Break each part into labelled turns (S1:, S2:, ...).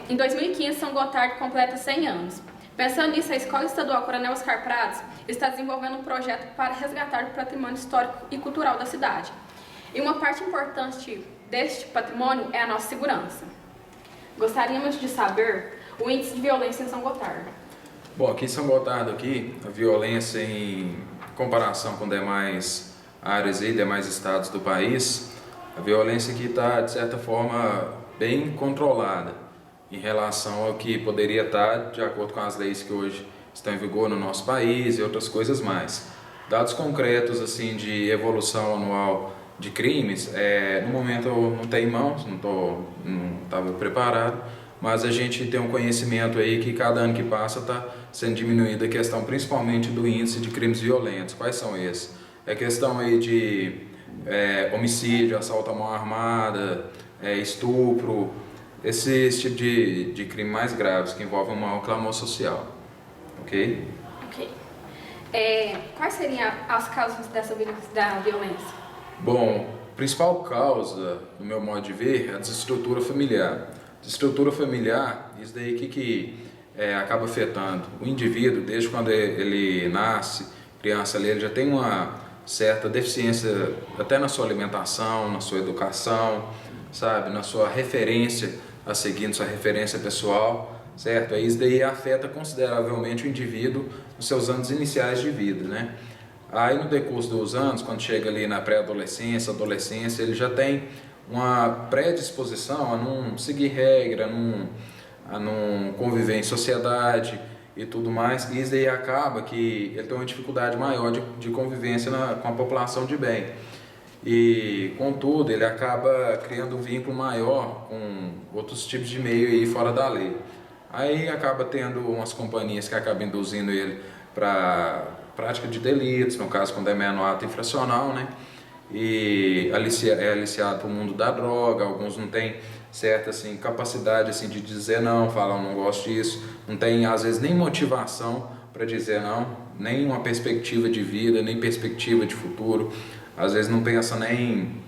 S1: em 2015, São Gotardo completa 100 anos. Pensando nisso, a Escola Estadual Coronel Oscar Prados está desenvolvendo um projeto para resgatar o patrimônio histórico e cultural da cidade. E uma parte importante deste patrimônio é a nossa segurança. Gostaríamos de saber o índice de violência em São Gotardo.
S2: Bom, aqui em São Gotardo, a violência em comparação com demais áreas e demais estados do país, a violência aqui está, de certa forma, bem controlada em relação ao que poderia estar de acordo com as leis que hoje estão em vigor no nosso país e outras coisas mais. Dados concretos assim de evolução anual de crimes, no momento eu não tenho em mãos, não estava preparado, mas a gente tem um conhecimento aí que cada ano que passa está sendo diminuída a questão principalmente do índice de crimes violentos. Quais são esses? É questão aí de homicídio, assalto à mão armada, estupro, esses tipos de crime mais graves que envolvem um maior clamor social. Ok?
S1: Ok. Quais seriam as causas da violência?
S2: Bom, a principal causa, no meu modo de ver, é a desestrutura familiar. Desestrutura familiar, isso daí que acaba afetando o indivíduo desde quando ele nasce, criança ali, ele já tem uma certa deficiência até na sua alimentação, na sua educação, sabe, na sua referência a seguir, na sua referência pessoal, certo? Aí isso daí afeta consideravelmente o indivíduo nos seus anos iniciais de vida, né? Aí no decurso dos anos, quando chega ali na pré-adolescência, adolescência, ele já tem uma predisposição a não seguir regra, a não conviver em sociedade e tudo mais, e isso aí acaba que ele tem uma dificuldade maior de convivência com a população de bem. E, contudo, ele acaba criando um vínculo maior com outros tipos de meio aí fora da lei. Aí acaba tendo umas companhias que acabam induzindo ele para prática de delitos, no caso quando é menor ato infracional, né? E é aliciado para o mundo da droga, alguns não têm certa assim, capacidade assim, de dizer não, falam não gosto disso, não tem às vezes nem motivação para dizer não, nem uma perspectiva de vida, nem perspectiva de futuro, às vezes não pensa nem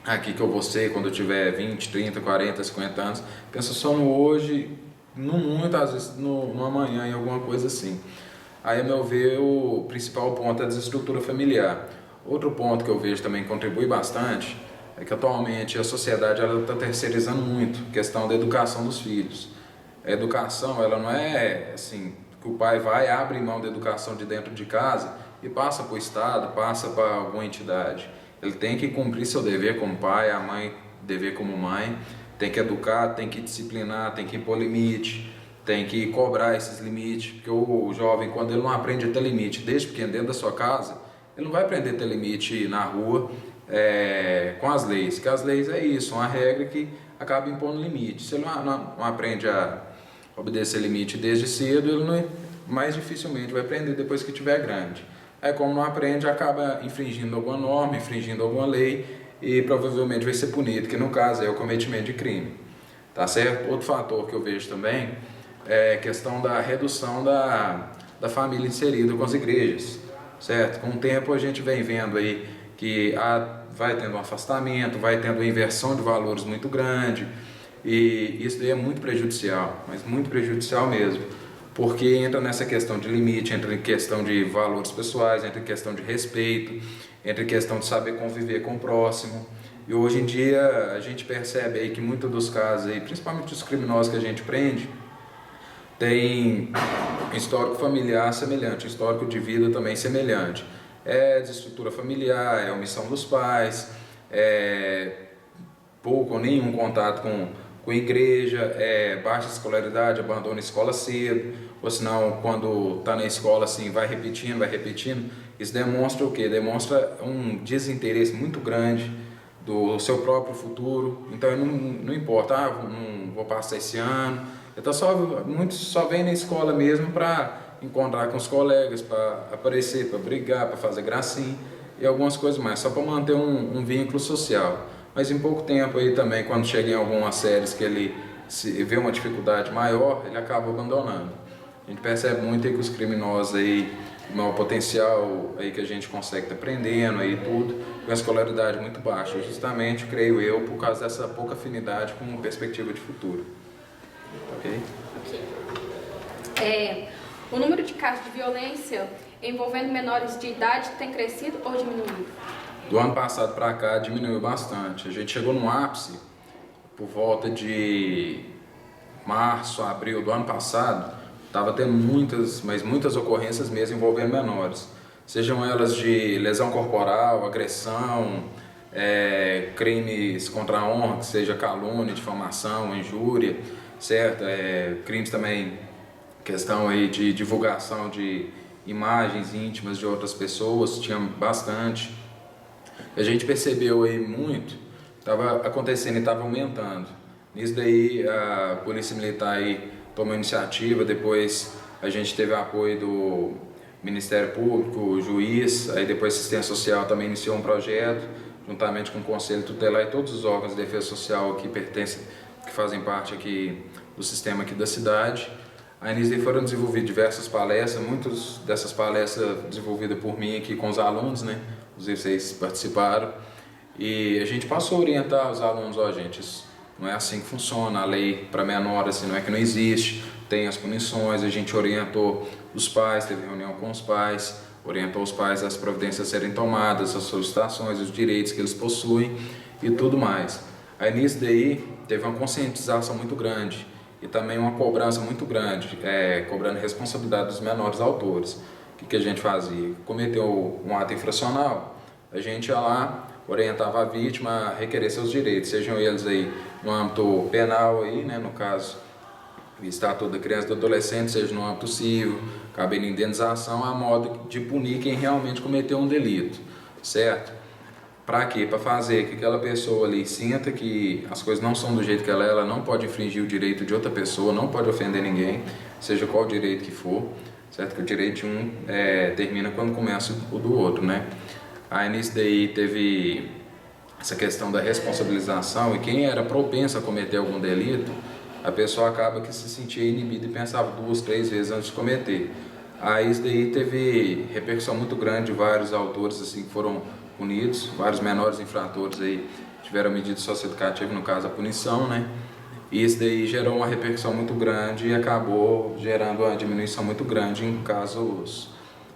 S2: aqui que eu vou ser quando eu tiver 20, 30, 40, 50 anos, pensa só no hoje, no muito, às vezes no amanhã, em alguma coisa assim. Aí, a meu ver, o principal ponto é a desestrutura familiar. Outro ponto que eu vejo também que contribui bastante é que atualmente a sociedade está terceirizando muito a questão da educação dos filhos. A educação, ela não é assim, que o pai vai, abre mão da educação de dentro de casa e passa para o Estado, passa para alguma entidade. Ele tem que cumprir seu dever como pai, a mãe dever como mãe, tem que educar, tem que disciplinar, tem que impor limite, tem que cobrar esses limites, porque o jovem, quando ele não aprende a ter limite desde pequeno dentro da sua casa, ele não vai aprender a ter limite na rua com as leis, que as leis é isso, uma regra que acaba impondo limite. Se ele não aprende a obedecer limite desde cedo, ele mais dificilmente vai aprender depois que tiver grande. Aí como não aprende, acaba infringindo alguma norma, infringindo alguma lei e provavelmente vai ser punido, que no caso é o cometimento de crime. Tá certo? Outro fator que eu vejo também é a questão da redução da família inserida com as igrejas, certo? Com o tempo a gente vem vendo aí que vai tendo um afastamento, vai tendo uma inversão de valores muito grande e isso daí é muito prejudicial, mas muito prejudicial mesmo, porque entra nessa questão de limite, entra em questão de valores pessoais, entra em questão de respeito, entra em questão de saber conviver com o próximo. E hoje em dia a gente percebe aí que muitos dos casos aí, principalmente os criminosos que a gente prende, tem histórico familiar semelhante, histórico de vida também semelhante. É desestrutura familiar, é omissão dos pais, pouco ou nenhum contato com a igreja, baixa escolaridade, abandona a escola cedo, ou senão quando está na escola assim vai repetindo. Isso demonstra o quê? Demonstra um desinteresse muito grande do seu próprio futuro. Então não importa, não vou passar esse ano. Então muitos só vêm na escola mesmo para encontrar com os colegas, para aparecer, para brigar, para fazer gracinha e algumas coisas mais, só para manter um vínculo social. Mas em pouco tempo aí também, quando chega em algumas séries que ele vê uma dificuldade maior, ele acaba abandonando. A gente percebe muito aí que os criminosos aí, o maior potencial aí que a gente consegue estar aprendendo aí tudo, com a escolaridade muito baixa, justamente, creio eu, por causa dessa pouca afinidade com perspectiva de futuro. Ok? ok?
S1: O número de casos de violência envolvendo menores de idade tem crescido ou diminuído?
S2: Do ano passado para cá diminuiu bastante. A gente chegou num ápice por volta de março, abril do ano passado, estava tendo muitas ocorrências mesmo envolvendo menores. Sejam elas de lesão corporal, agressão, crimes contra a honra, que seja calúnia, difamação, injúria, certo? Crimes também, questão aí de divulgação de imagens íntimas de outras pessoas, tinha bastante. A gente percebeu aí muito, estava acontecendo e estava aumentando. Nisso daí a Polícia Militar aí tomou iniciativa, depois a gente teve apoio do Ministério Público, o juiz, aí depois a Assistência Social também iniciou um projeto, juntamente com o Conselho Tutelar e todos os órgãos de defesa social que fazem parte aqui do sistema aqui da cidade. Aí nisso daí foram desenvolvidas diversas palestras, muitas dessas palestras desenvolvidas por mim aqui com os alunos, né? Inclusive vocês participaram. E a gente passou a orientar os alunos, gente, isso não é assim que funciona, a lei para menor assim, não é que não existe, tem as punições, a gente orientou os pais, teve reunião com os pais, orientou os pais as providências a serem tomadas, as solicitações, os direitos que eles possuem e tudo mais. Aí nisso daí teve uma conscientização muito grande e também uma cobrança muito grande, cobrando responsabilidade dos menores autores. O que a gente fazia? Cometeu um ato infracional, a gente ia lá, orientava a vítima a requerer seus direitos, sejam eles aí no âmbito penal, aí, né, no caso, o Estatuto da Criança e do Adolescente, seja no âmbito civil, cabendo indenização, a modo de punir quem realmente cometeu um delito, certo? Para quê? Para fazer que aquela pessoa ali sinta que as coisas não são do jeito que ela não pode infringir o direito de outra pessoa, não pode ofender ninguém, seja qual direito que for, certo? Que o direito de um termina quando começa o do outro, né? Aí nisso daí teve essa questão da responsabilização e quem era propenso a cometer algum delito, a pessoa acaba que se sentia inibida e pensava 2, 3 vezes antes de cometer. Aí isso daí teve repercussão muito grande, vários autores assim que foram punidos, vários menores infratores aí tiveram medida socioeducativa, no caso a punição, né? E isso daí gerou uma repercussão muito grande e acabou gerando uma diminuição muito grande em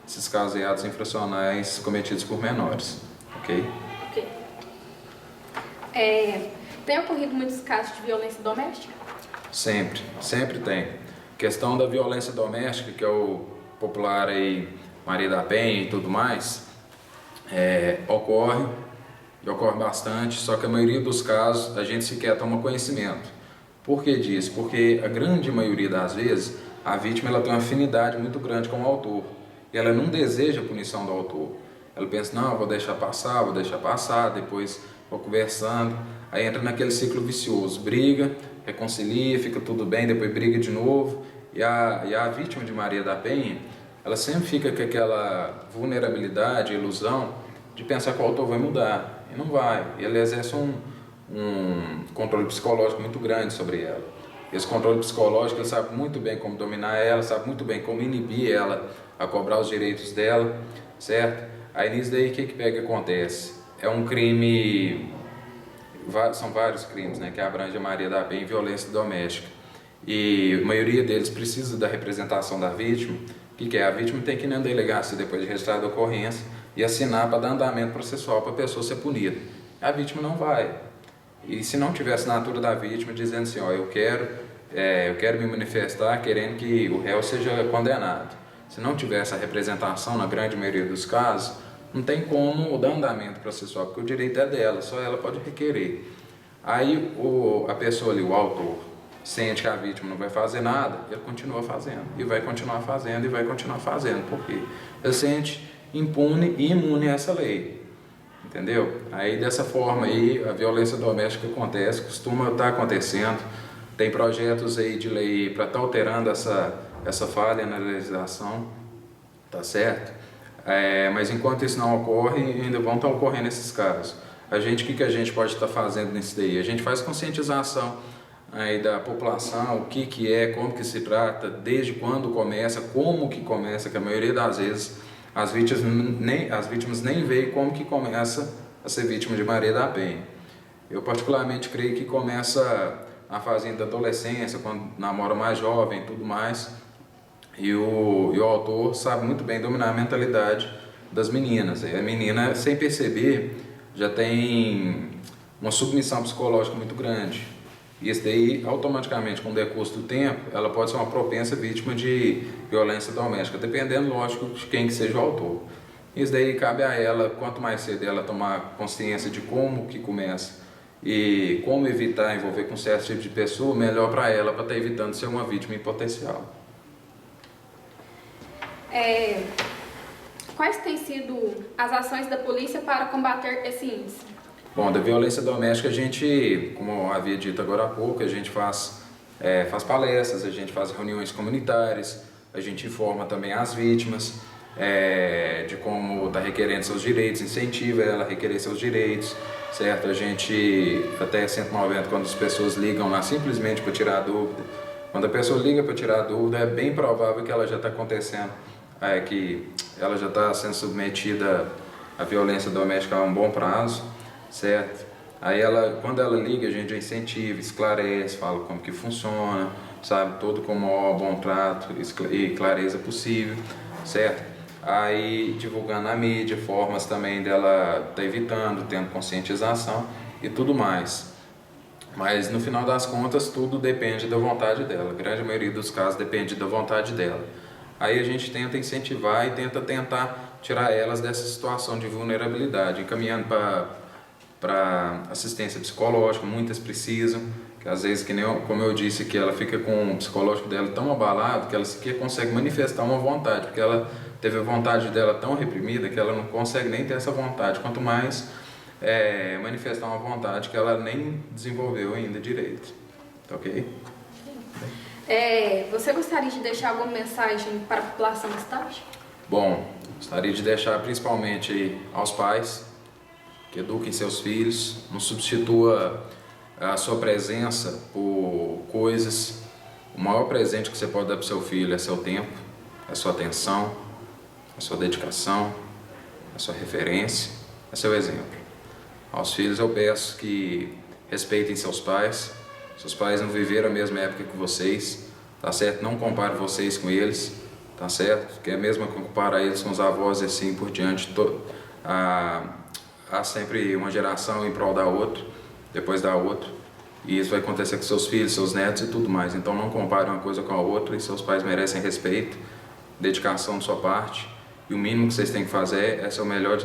S2: esses casos de atos infracionais cometidos por menores, ok?
S1: Ok. Tem ocorrido muitos casos de violência doméstica?
S2: Sempre tem. Questão da violência doméstica, que é o popular aí Maria da Penha e tudo mais, ocorre bastante, só que a maioria dos casos a gente sequer toma conhecimento. Por que disso? Porque a grande maioria das vezes a vítima ela tem uma afinidade muito grande com o autor e ela não deseja a punição do autor. Ela pensa, não, vou deixar passar, depois vou conversando, aí entra naquele ciclo vicioso, briga, reconcilia, fica tudo bem, depois briga de novo, e a vítima de Maria da Penha, ela sempre fica com aquela vulnerabilidade, ilusão, de pensar que o autor vai mudar, e não vai, e ele exerce um controle psicológico muito grande sobre ela. Esse controle psicológico, ele sabe muito bem como dominar ela, sabe muito bem como inibir ela a cobrar os direitos dela, certo? Aí nisso daí, o que acontece? É um crime, são vários crimes, né, que abrange a Maria da Penha em violência doméstica. E a maioria deles precisa da representação da vítima. O que é? A vítima tem que ir na delegacia depois de registrada a ocorrência e assinar para dar andamento processual para a pessoa ser punida. A vítima não vai. E se não tiver assinatura da vítima dizendo assim, eu quero me manifestar querendo que o réu seja condenado. Se não tiver essa representação, na grande maioria dos casos, não tem como dar andamento processual, porque o direito é dela, só ela pode requerer. Aí a pessoa ali, o autor, sente que a vítima não vai fazer nada, ele continua fazendo, e vai continuar fazendo, porque ele sente impune e imune a essa lei. Entendeu? Aí dessa forma aí a violência doméstica acontece, costuma estar acontecendo, tem projetos aí de lei para estar alterando essa falha na legislação, tá certo? Mas enquanto isso não ocorre, ainda vão estar ocorrendo esses casos. O que a gente pode estar fazendo nisso daí? A gente faz conscientização aí da população, o que é, como que se trata, desde quando começa, como que começa, que a maioria das vezes as vítimas nem veem como que começa a ser vítima de Maria da Penha. Eu particularmente creio que começa na fase da adolescência, quando namora mais jovem e tudo mais. E o autor sabe muito bem dominar a mentalidade das meninas. E a menina, sem perceber, já tem uma submissão psicológica muito grande. E isso daí, automaticamente, com o decurso do tempo, ela pode ser uma propensa vítima de violência doméstica, dependendo, lógico, de quem que seja o autor. Isso daí cabe a ela, quanto mais cedo ela tomar consciência de como que começa e como evitar envolver com certo tipo de pessoa, melhor para ela, para estar evitando ser uma vítima em potencial.
S1: Quais têm sido as ações da polícia para combater esse índice?
S2: Bom, da violência doméstica a gente, como eu havia dito agora há pouco, a gente faz palestras, a gente faz reuniões comunitárias, a gente informa também as vítimas de como está requerendo seus direitos, incentiva ela a requerer seus direitos, certo? A gente, até 190, quando as pessoas ligam lá simplesmente para tirar dúvida, quando a pessoa liga para tirar dúvida, é bem provável que ela já está acontecendo, que ela já está sendo submetida à violência doméstica há um bom prazo, certo? Aí quando ela liga, a gente já incentiva, esclarece, fala como que funciona, sabe, todo com o maior bom trato e clareza possível, certo? Aí divulgando na mídia, formas também dela estar evitando, tendo conscientização e tudo mais. Mas no final das contas tudo depende da vontade dela, a grande maioria dos casos depende da vontade dela. Aí a gente tenta incentivar e tentar tirar elas dessa situação de vulnerabilidade, encaminhando para assistência psicológica, muitas precisam, que às vezes, como eu disse, que ela fica com o psicológico dela tão abalado que ela sequer consegue manifestar uma vontade, porque ela teve a vontade dela tão reprimida que ela não consegue nem ter essa vontade, quanto mais manifestar uma vontade que ela nem desenvolveu ainda direito, tá ok?
S1: Você gostaria de deixar alguma mensagem para a população da cidade?
S2: Bom, gostaria de deixar principalmente aí aos pais que eduquem seus filhos, não substitua a sua presença por coisas. O maior presente que você pode dar para o seu filho é seu tempo, é sua atenção, a sua dedicação, a sua referência, é seu exemplo. Aos filhos eu peço que respeitem seus pais não viveram a mesma época que vocês, tá certo? Não compare vocês com eles, tá certo? Que é a mesma que comparar eles com os avós e assim por diante. Há sempre uma geração em prol da outra, depois da outra, e isso vai acontecer com seus filhos, seus netos e tudo mais. Então não compare uma coisa com a outra, e seus pais merecem respeito, dedicação de sua parte, e o mínimo que vocês têm que fazer é ser o melhor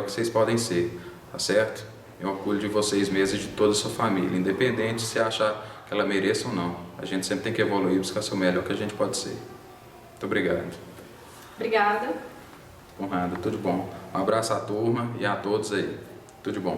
S2: que vocês podem ser, tá certo? Eu orgulho de vocês mesmos e de toda a sua família, independente se achar que ela mereça ou não. A gente sempre tem que evoluir e buscar ser o melhor que a gente pode ser. Muito obrigado.
S1: Obrigada.
S2: Honrado, tudo de bom. Um abraço à turma e a todos aí. Tudo de bom.